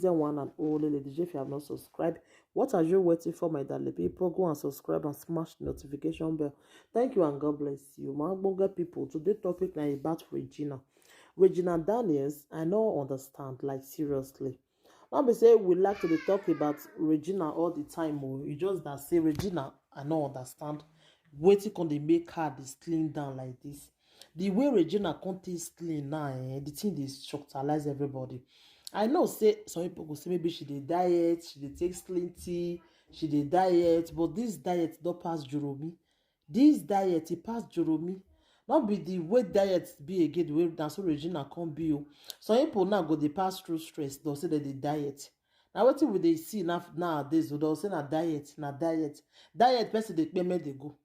the one and only Lady J. If you have not subscribed, what are you waiting for, my darling people? Go and subscribe and smash the notification bell. Thank you and God bless you. My bunga people, today's topic now about Regina. Regina Daniels, I don't understand, like seriously. Now we say we like to dey talk about Regina all the time. Oh, you just that say Regina, I don't understand. Waiting on they make her dey slim down like this. The way Regina can't slim now, the thing dey structuralize everybody. I know say some people go say maybe she dey diet, she dey take slim tea, she dey diet, but this diet don't pass Joromi. This diet e pass Joromi. Not be the way diet be again the way na so Regina can't be. Some people now go dey pass through stress. They'll say that they diet. Now wetin we dey see nowadays, they'll say na diet, na diet. Diet person dey pay they go.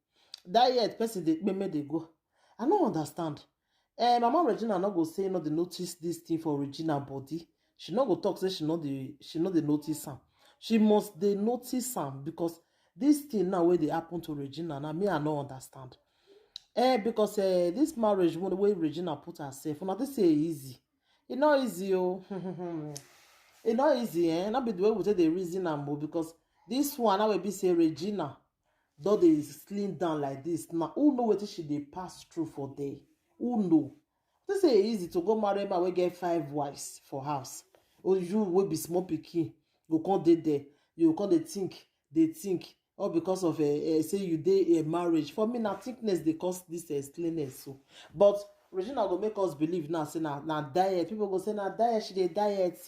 Diet person dey pay they go. I don't understand. Mama Regina not go say no dey notice this thing for Regina body. She not go talk say she not dey notice am. She must dey notice am because this thing now where they happen to Regina now me I no understand. Because this marriage the way Regina put herself, una think say easy. E not easy oh. E not easy not be the way we say the reason am because this one now will be say Regina though they slim down like this. Now who know what she dey pass through for day? Who know? They say easy to go marry man we get 5 wives for house. Or you will be small pikin, go come dey there. You come dey think. All because of say you dey a marriage. For me, na thickness they cause this slimness. So, but Regina go make us believe now. Say na diet. People go say na diet. She dey diet.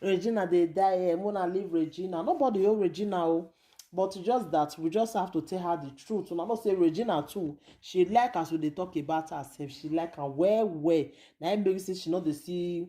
Regina dey diet. Mona leave Regina. Nobody owe Regina. Oh. But just that we just have to tell her the truth. And I must say Regina too. She like as we dey talk about herself. She like her well. Now it makes say she not dey see.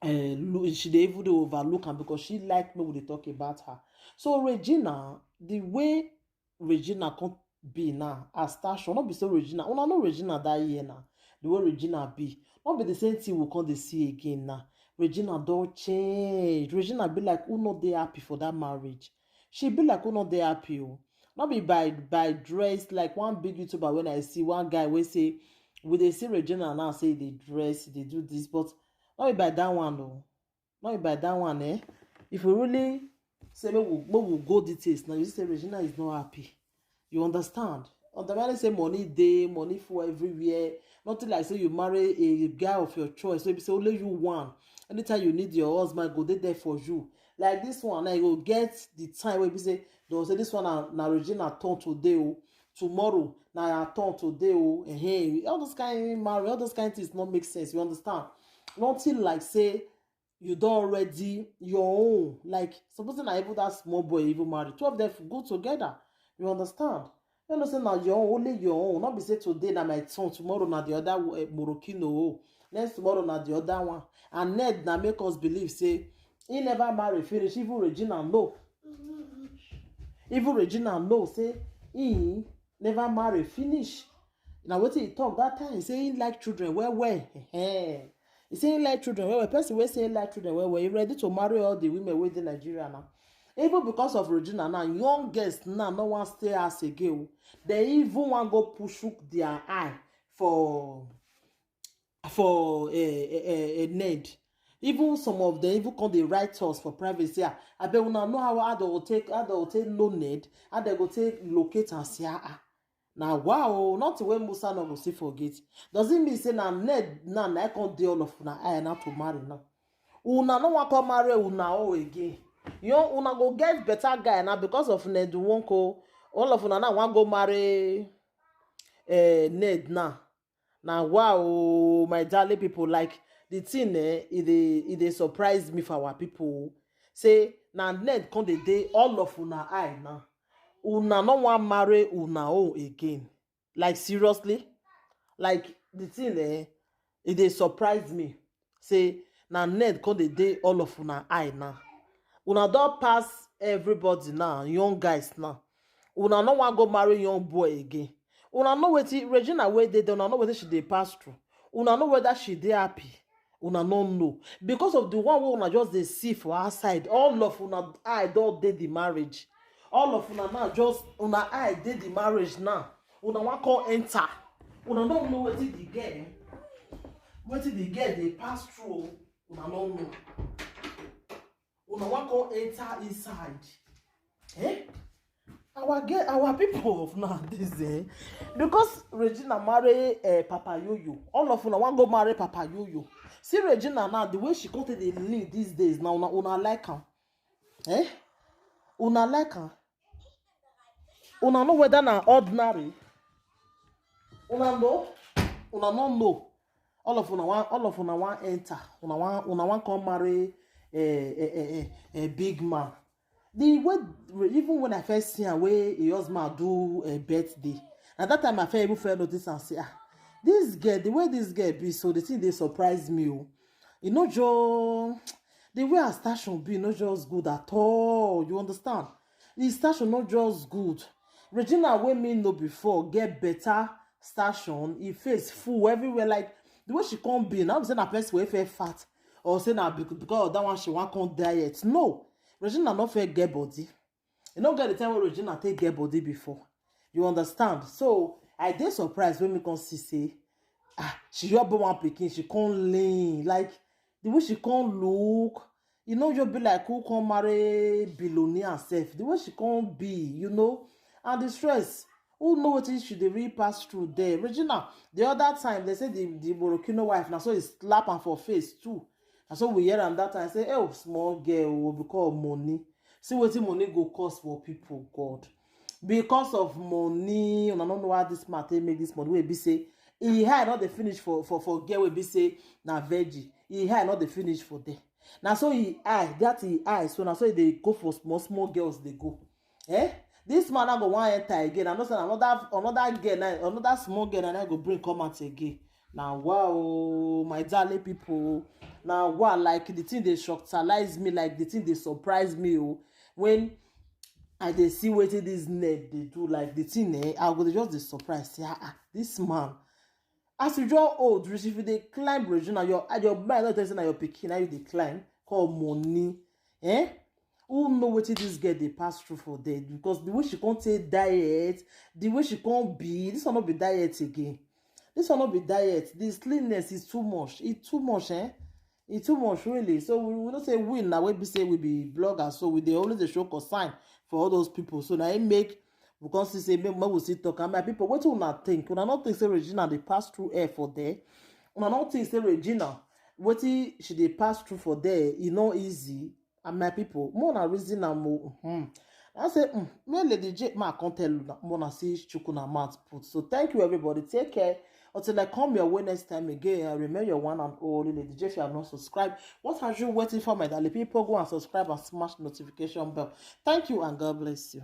She dey even dey overlook am because she like me when they talk about her. So Regina, the way Regina can't be now as station, not be so Regina. Una know Regina that year now. The way Regina be, not be the same thing we can't see again now. Regina don't change. Regina be like who not dey happy for that marriage. She be like who not dey happy. Oh. Not be by dress like one big YouTuber when I see one guy wey say we dey see Regina now say they dress, they do this, but not be by that one though. Not be by that one, If we really say we go details now, you say Regina is not happy. You understand? On the man say money day, money for everywhere. Nothing like say you marry a guy of your choice. So if you say only you one. Anytime you need your husband, go there for you. Like this one, now you go get the time where you say, don't say this one na Regina turn today. Oh. Tomorrow, now her turn today. Oh. Hey, all those kind of marry, all those kind of things not make sense. You understand? Nothing like say you don't already your own. Like supposing I even that small boy even married. 2 of them go together. You understand? You understand now your own, only your own. Not be say today na my turn, tomorrow na the other Morokino. Next tomorrow na the other one. And Ned na make us believe say he never marry finish. Even Regina know. Even Regina know say he never marry finish. Now what he talk that time, he say he like children well. He say he like children well. Person wey say he like children well. He ready to marry all the women within Nigeria now. Even because of Regina now, young girls now no one stay as again. They even want go push their eye for a Ned. Even some of them even come the write us for privacy. I bet una know how they will take no Ned, how they go take locate and see now wow, not the way Musa no go see forget. Does it mean say na Ned now na can't deal all of una eye now to marry now? Una no want to marry una all again. You una go get better guy now because of Ned Wonko. All of una now want go marry Ned now. Now wow, my darling people, like the thing it they surprise me for our people. Say now Ned come the day all of una eye now. Una no want marry una own again. Like seriously? Like the thing it they surprise me. Say now Ned come the day all of una eye now. Una don't pass everybody now, young guys now. Una no want go marry young boy again. Una know wetin Regina wey dey there, una know wetin she dey pass through. Una know whether she dey happy. Una no know. Because of the one wey una just dey see for outside, all of una eye don dey the marriage. All of una now just una eye dey the marriage now. Una wan come enter. Una no know wetin the girl dey pass through. Una no know. una wan come enter inside. Our people of nowadays, because Regina marry Papa Yoyo, all of una wan go marry Papa Yoyo. See Regina now, the way she come to the lead these days, now una like am. Una like am. Una know whether na ordinary. Una know? Una no know. All of una wan enter. Una wan come marry a big man. The way, even when I first see her, where a husband do a birthday, at that time I felt even felt notice and say, this girl, the way this girl be, so the thing they surprise me. You know, the way her station be, not just good at all. You understand? The station not just good. Regina, wey me know before, get better station. E face full everywhere. Like the way she can't be. Now I'm saying a person wey feel fat, or say na because of that one she want come diet. No. Regina not fair get body. You don't get the time where Regina take get body before. You understand? So I dey surprised when me come see say, she just born one pikin, she can't lean. Like the way she can't look, you know, you be like who can marry billionaire self. The way she can't be, you know, and the stress. Who know what she dey really pass through there? Regina, the other time they say the Borokino wife now so he slap am for face too. And so we hear am that time say, oh, small girl will because of money. See wetin money go cost for people, God. Because of money, una no know how this man take make this money. Wey be say, e high not the finish for girl wey be say na veggie. E high not the finish for there. Now so e high, that e high. So now so they go for small girls they go. This man now go wan enter again. I know say another girl, another small girl, and I go bring come out again. Now wow, my darling people. Now wow, like the thing they shockalize me, like the thing they surprise me. When I dey see wetin this net they do, like the thing I go just dey surprise. Say this man, as you draw old, if you dey climb Regina, your mind not telling your pikin, now you dey climb call money. Who know wetin this girl dey pass through for there? Because the way she can't take diet, the way she can't be, this will not be diet again. This will not be diet. This cleanness is too much. It's too much, It's too much, really. So we don't say we now. We say we be bloggers, so we dey always show concern for all those people. So now it make we can see say make we see talk. And my people, what do not think? Una not think say Regina dey pass through air for there. Una not think say Regina wetin she dey pass through for there. E no easy. And my people, more na reason am I say, me Lady J, ma can't tell you more na see chukuna mouth put. So thank you everybody. Take care. Until I come your way next time again, I remember your one and only Lady J. If you have not subscribed, what are you waiting for, my darling people? Go and subscribe and smash the notification bell. Thank you and God bless you.